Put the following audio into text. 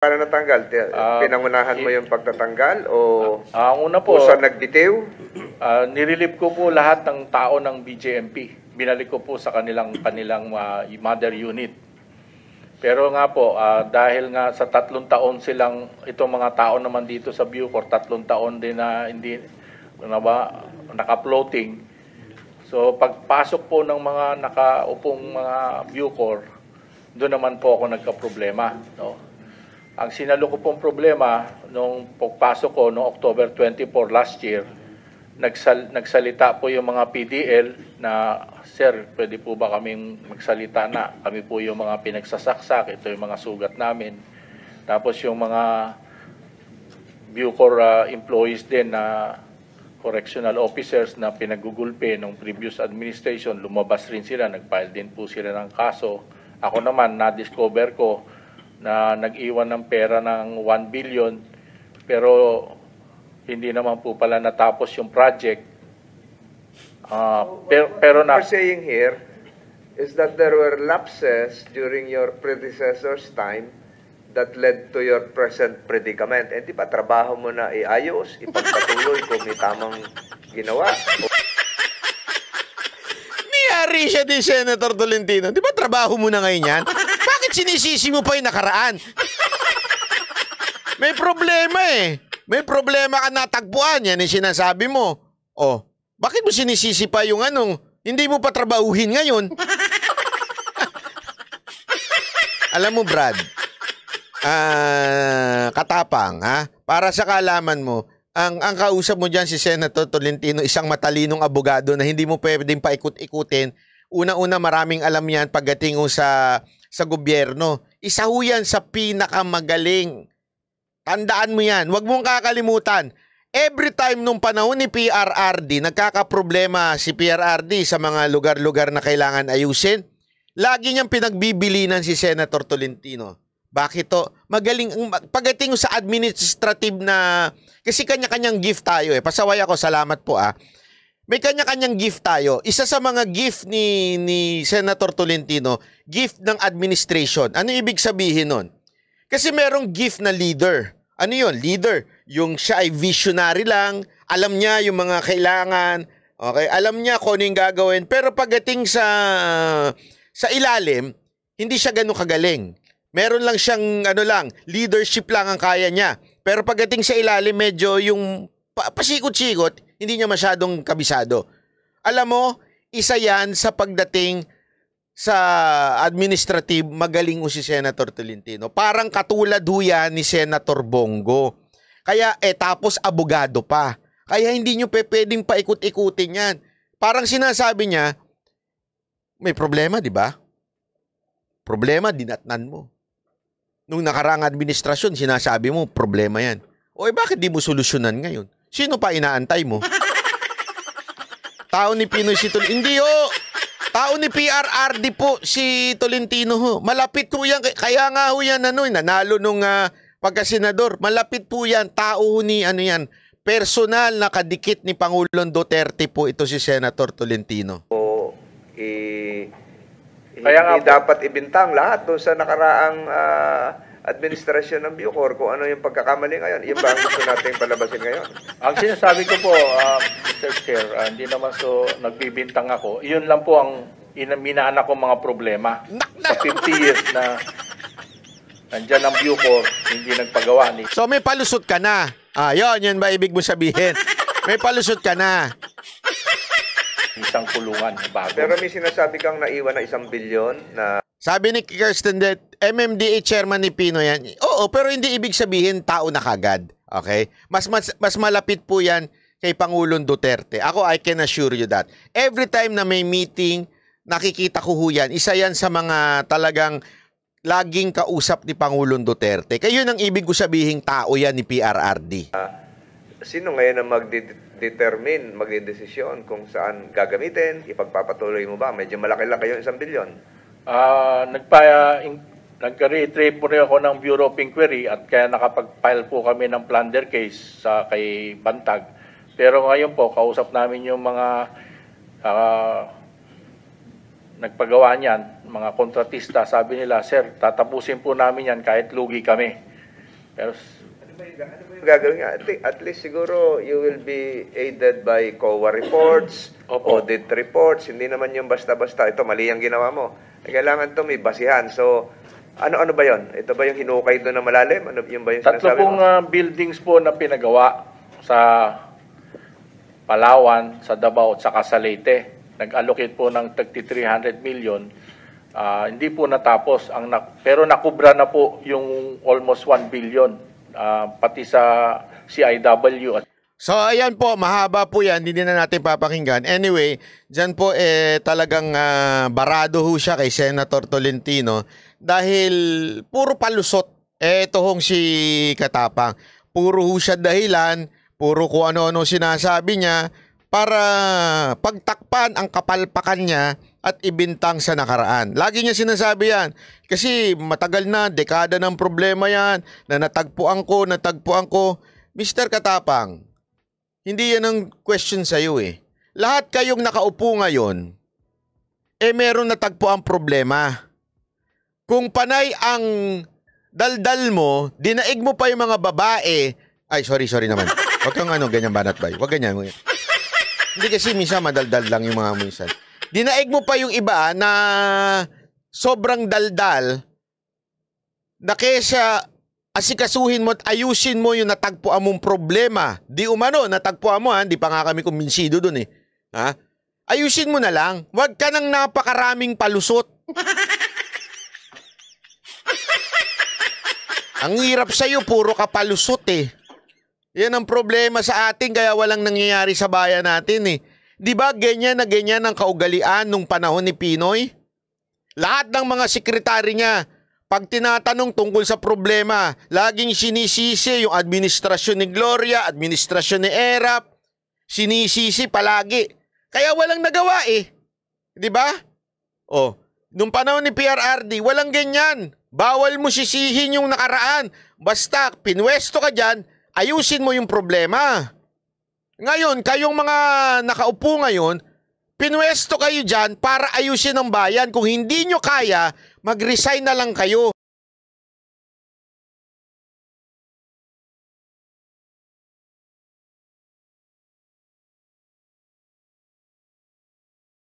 Paano natanggal? Pinangunahan mo yung pagtatanggal o Ang una po, sa nagbitiw? nirelieve ko po lahat ng tao ng BJMP. Binalik ko po sa kanilang mother unit. Pero nga po, dahil nga sa 3 taon silang, itong mga tao naman dito sa Bucor, 3 taon din na hindi naka-floating. So pagpasok po ng mga nakaupong mga Bucor, doon naman po ako nagka-problema. No? Ang sinalo ko pong problema, nung pagpasok ko noong October 24 last year, nagsalita po yung mga PDL na, Sir, pwede po ba kaming magsalita na? Kami po yung mga pinagsasaksak, ito yung mga sugat namin. Tapos yung mga Bucor employees din na correctional officers na pinagugulpe ng previous administration, lumabas rin sila, nag-file din po sila ng kaso. Ako naman, na-discover ko na nag-iwan ng pera ng 1 billion, pero hindi naman po pala natapos yung project. Pero What you're saying here is that there were lapses during your predecessor's time that led to your present predicament. Eh, di ba trabaho mo na iayos, ipagpatuloy kung may tamang ginawa? Niyari siya din, Senator Tolentino. Di ba trabaho mo na ngayon yan? Bakit sinisisi mo pa yung nakaraan? May problema eh. May problema ka natagpuan. Yan yung sinasabi mo. Oh, bakit mo sinisisi pa yung hindi mo pa trabahuhin ngayon? Alam mo, Brad, katapang, ha? Para sa kaalaman mo, ang kausap mo dyan si Senator Tolentino, isang matalinong abogado na hindi mo pwedeng paikot-ikutin. Una-una, maraming alam yan pagdating sa gobyerno. Isa ho yan sa pinakamagaling. Tandaan mo yan. Huwag mong kakalimutan. Every time nung panahon ni PRRD, nagkakaproblema si PRRD sa mga lugar-lugar na kailangan ayusin, lagi niyang pinagbibilinan si Senator Tolentino. Bakit to? Magaling. Pagdating sa administrative na, kasi kanya-kanyang gift tayo eh. Pasaway ako, salamat po ah. May kanya-kanyang gift tayo. Isa sa mga gift ni Senator Tolentino, gift ng administration. Ano ibig sabihin nun? Kasi merong gift na leader. Ano yun? Leader. Yung siya ay visionary lang. Alam niya yung mga kailangan. Okay? Alam niya kung ano yung gagawin. Pero pagdating sa ilalim, hindi siya ganun kagaling. Meron lang siyang leadership lang ang kaya niya. Pero pagdating sa ilalim, medyo yung pasikot-sikot, hindi niya masyadong kabisado. Alam mo, isa yan sa pagdating sa administrative, magaling si Senator Tolentino. Parang katulad ho yan ni Senator Bongo. Kaya, tapos abogado pa. Kaya hindi nyo pwedeng paikot-ikutin yan. Parang sinasabi niya, may problema, di ba? Problema, dinatnan mo. Nung nakaraang administrasyon, sinasabi mo, problema yan. O bakit di mo solusyonan ngayon? Sino pa inaantay mo? Tao ni Pinoy si Tolentino. Hindi ho. Tao ni PRRD po si Tolentino ho. Malapit po yan. Kaya nga ho yan nanalo nung pagkasenador. Malapit po yan. Tao ni yan. Personal na kadikit ni Pangulong Duterte po ito si Senator Tolentino. Hindi dapat ibintang lahat doon sa nakaraang administrasyon ng Bucor kung ano yung pagkakamali ngayon. Yung ba ang gusto natin palabasin ngayon? ang sinasabi ko po, Mr. Chair, hindi naman nagbibintang ako. Iyon lang po ang minaanak ko mga problema. Sa 50 years na nandyan ang Bucor, hindi nagpagawa ni. So may palusot ka na. Yan ba ibig mo sabihin? May palusot ka na. Isang kulungan bago. Pero may sinasabi kang naiwan na 1 bilyon na... Sabi ni Kirsten that MMDA chairman ni Pino yan. Oo, pero hindi ibig sabihin tao na kagad. Okay? Mas malapit po yan kay Pangulong Duterte. Ako, I can assure you that. Every time na may meeting, nakikita ko yan. Isa yan sa mga talagang laging kausap ni Pangulong Duterte. Kaya yun ang ibig ko sabihin tao yan ni PRRD. Sino ngayon ang magdetermine, magdedesisyon kung saan gagamitin? Ipagpapatuloy mo ba? Medyo malaki lang kayo 1 bilyon. Nagka-retrieve po rin ako ng Bureau of Inquiry at kaya nakapag-file po kami ng plunder case kay Bantag. Pero ngayon po, kausap namin yung mga nagpagawa niyan, mga kontratista. Sabi nila, Sir, tatapusin po namin yan kahit lugi kami. Pero Ano ba yung gagawin nga? At least siguro you will be aided by COA reports, Opo. audit reports. Hindi naman yung basta-basta, ito mali ang ginawa mo. Kailangan to may basihan. So, ano ba yon? Ito ba yung hinukay doon na malalim? Ano yung ba yung tatlo sinasabi pong mo? buildings po na pinagawa sa Palawan, sa Davao at saka sa Leyte. Nag-allocate po ng 300 million. Hindi po natapos pero nakubra na po yung almost 1 billion pati sa CIW at So ayan po, mahaba po yan, hindi na natin papakinggan. Anyway, dyan po talagang barado ho siya kay Senator Tolentino dahil puro palusot. Ito hong si Katapang. Puro ho siya dahilan, puro kung ano-ano sinasabi niya para pagtakpan ang kapalpakan niya at ibintang sa nakaraan. Lagi niya sinasabi yan. Kasi matagal na, dekada ng problema yan, na natagpuan ko. Mr. Katapang, hindi yan ang question sa'yo eh. Lahat kayong nakaupo ngayon, meron natagpuan problema. Kung panay ang daldal mo, dinaig mo pa yung mga babae, ay sorry naman. Huwag kang ganyan banat bay. Huwag ganyan. Hindi kasi minsan madaldal lang yung mga minsan. Dinaig mo pa yung iba na sobrang daldal na kesa asikasuhin mo at ayusin mo yung natagpuan mong problema. Di umano, natagpuan mo ha, di pa nga kami kumbinsido dun eh. Ha? Ayusin mo na lang. Huwag ka nang napakaraming palusot. Ang hirap sa'yo, puro ka palusot eh. Yan ang problema sa atin, kaya walang nangyayari sa bayan natin eh. Di ba ganyan na ganyan ang kaugalian nung panahon ni Pinoy? Lahat ng mga sekretary niya, pag tinatanong tungkol sa problema, laging sinisisi yung administrasyon ni Gloria, administrasyon ni Erap, sinisisi palagi. Kaya walang nagawa eh. Di ba? Oh, nung panahon ni PRRD, walang ganyan. Bawal mo sisihin yung nakaraan. Basta pinwesto ka dyan, ayusin mo yung problema. Ngayon, kayong mga nakaupo ngayon, pinwesto kayo dyan para ayusin ang bayan. Kung hindi nyo kaya, mag-resign na lang kayo.